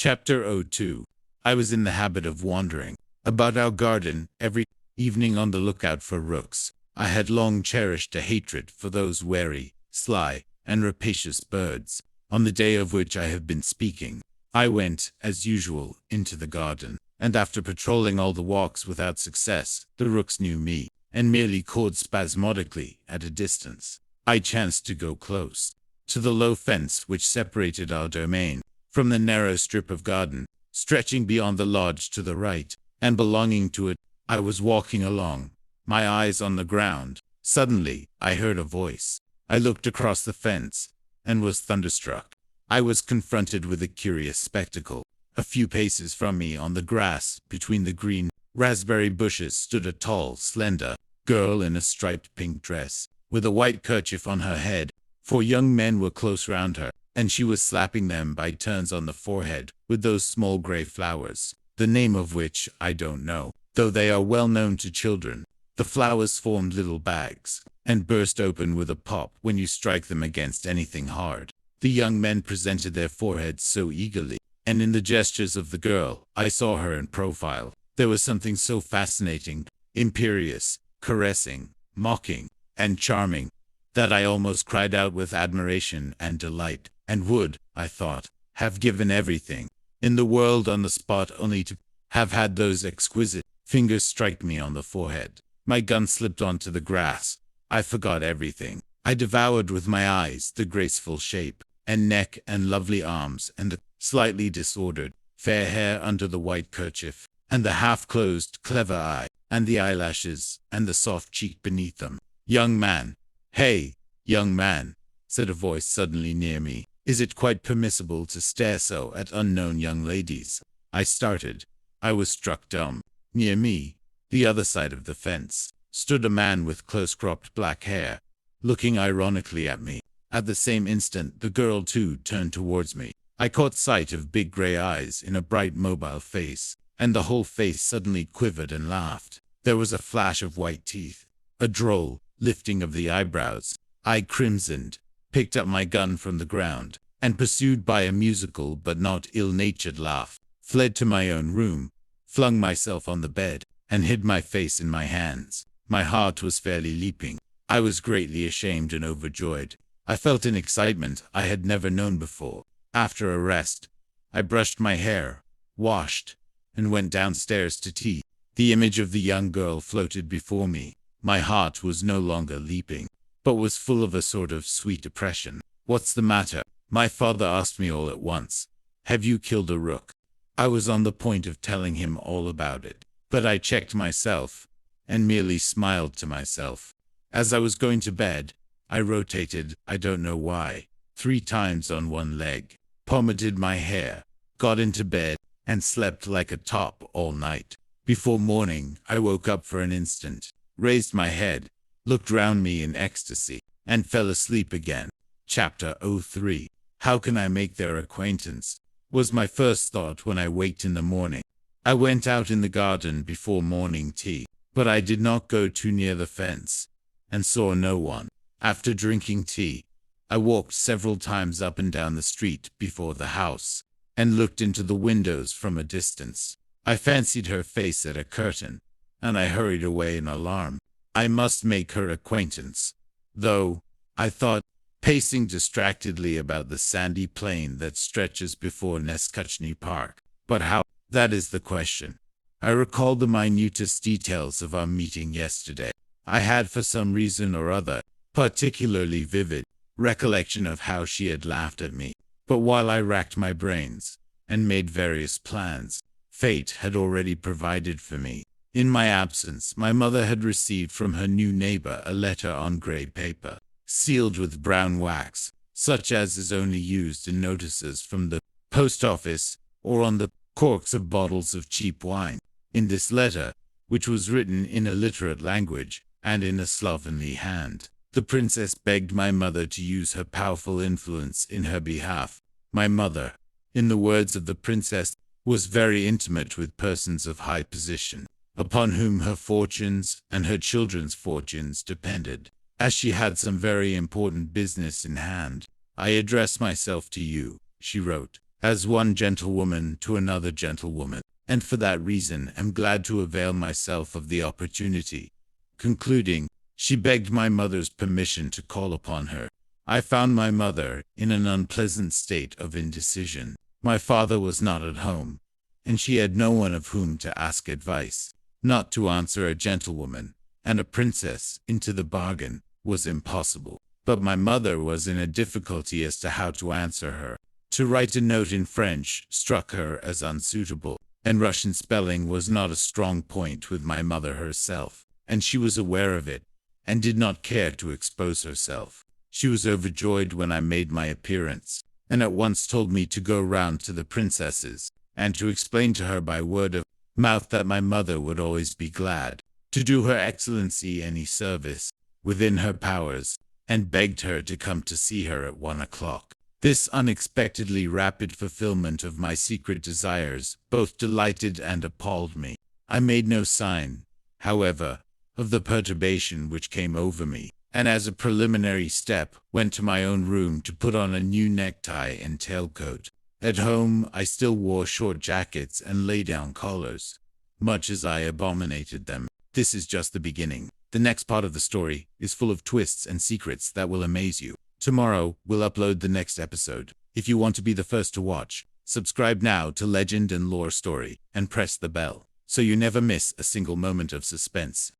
Chapter 02. I was in the habit of wandering about our garden every evening on the lookout for rooks. I had long cherished a hatred for those wary, sly, and rapacious birds. On the day of which I have been speaking, I went, as usual, into the garden, and after patrolling all the walks without success, the rooks knew me, and merely cawed spasmodically at a distance. I chanced to go close to the low fence which separated our domain from the narrow strip of garden, stretching beyond the lodge to the right, and belonging to it. I was walking along, my eyes on the ground. Suddenly, I heard a voice. I looked across the fence, and was thunderstruck. I was confronted with a curious spectacle. A few paces from me on the grass, between the green raspberry bushes, stood a tall, slender girl in a striped pink dress, with a white kerchief on her head. 4 young men were close round her, and she was slapping them by turns on the forehead with those small gray flowers, the name of which I don't know, though they are well known to children. The flowers formed little bags, and burst open with a pop when you strike them against anything hard. The young men presented their foreheads so eagerly, and in the gestures of the girl, I saw her in profile. There was something so fascinating, imperious, caressing, mocking, and charming, that I almost cried out with admiration and delight, and would, I thought, have given everything in the world on the spot only to have had those exquisite fingers strike me on the forehead. My gun slipped onto the grass. I forgot everything. I devoured with my eyes the graceful shape and neck and lovely arms, and the slightly disordered, fair hair under the white kerchief, and the half-closed, clever eye, and the eyelashes, and the soft cheek beneath them. "Young man! Hey, young man!" said a voice suddenly near me. "Is it quite permissible to stare so at unknown young ladies?" I started. I was struck dumb. Near me, the other side of the fence, stood a man with close-cropped black hair, looking ironically at me. At the same instant, the girl too turned towards me. I caught sight of big gray eyes in a bright mobile face, and the whole face suddenly quivered and laughed. There was a flash of white teeth, a droll lifting of the eyebrows. I crimsoned, picked up my gun from the ground, and pursued by a musical but not ill-natured laugh, fled to my own room, flung myself on the bed, and hid my face in my hands. My heart was fairly leaping. I was greatly ashamed and overjoyed. I felt an excitement I had never known before. After a rest, I brushed my hair, washed, and went downstairs to tea. The image of the young girl floated before me. My heart was no longer leaping, but was full of a sort of sweet oppression. "What's the matter?" my father asked me all at once. "Have you killed a rook?" I was on the point of telling him all about it, but I checked myself, and merely smiled to myself. As I was going to bed, I rotated, I don't know why, 3 times on one leg, pomaded my hair, got into bed, and slept like a top all night. Before morning, I woke up for an instant, raised my head, looked round me in ecstasy, and fell asleep again. Chapter 03. How can I make their acquaintance? Was my first thought when I waked in the morning. I went out in the garden before morning tea, but I did not go too near the fence, and saw no one. After drinking tea, I walked several times up and down the street before the house, and looked into the windows from a distance. I fancied her face at a curtain, and I hurried away in alarm. I must make her acquaintance, though, I thought, pacing distractedly about the sandy plain that stretches before Neskachny Park. But how? That is the question. I recalled the minutest details of our meeting yesterday. I had, for some reason or other, particularly vivid recollection of how she had laughed at me. But while I racked my brains and made various plans, fate had already provided for me. In my absence, my mother had received from her new neighbor a letter on gray paper, sealed with brown wax, such as is only used in notices from the post office or on the corks of bottles of cheap wine. In this letter, which was written in illiterate language and in a slovenly hand, the princess begged my mother to use her powerful influence in her behalf. My mother, in the words of the princess, was very intimate with persons of high position, upon whom her fortunes and her children's fortunes depended. As she had some very important business in hand, "I address myself to you," she wrote, as one gentlewoman to another gentlewoman, and for that reason am glad to avail myself of the opportunity. Concluding, she begged my mother's permission to call upon her. I found my mother in an unpleasant state of indecision. My father was not at home, and she had no one of whom to ask advice. Not to answer a gentlewoman, and a princess into the bargain, was impossible. But my mother was in a difficulty as to how to answer her. To write a note in French struck her as unsuitable, and Russian spelling was not a strong point with my mother herself, and she was aware of it, and did not care to expose herself. She was overjoyed when I made my appearance, and at once told me to go round to the princesses, and to explain to her by word of mouth that my mother would always be glad to do Her Excellency any service within her powers, and begged her to come to see her at 1 o'clock. This unexpectedly rapid fulfillment of my secret desires both delighted and appalled me. I made no sign, however, of the perturbation which came over me, and as a preliminary step went to my own room to put on a new necktie and tailcoat. At home I still wore short jackets and lay-down collars, much as I abominated them. This is just the beginning. The next part of the story is full of twists and secrets that will amaze you. Tomorrow, we'll upload the next episode. If you want to be the first to watch, subscribe now to Legend and Lore Story, and press the bell, so you never miss a single moment of suspense.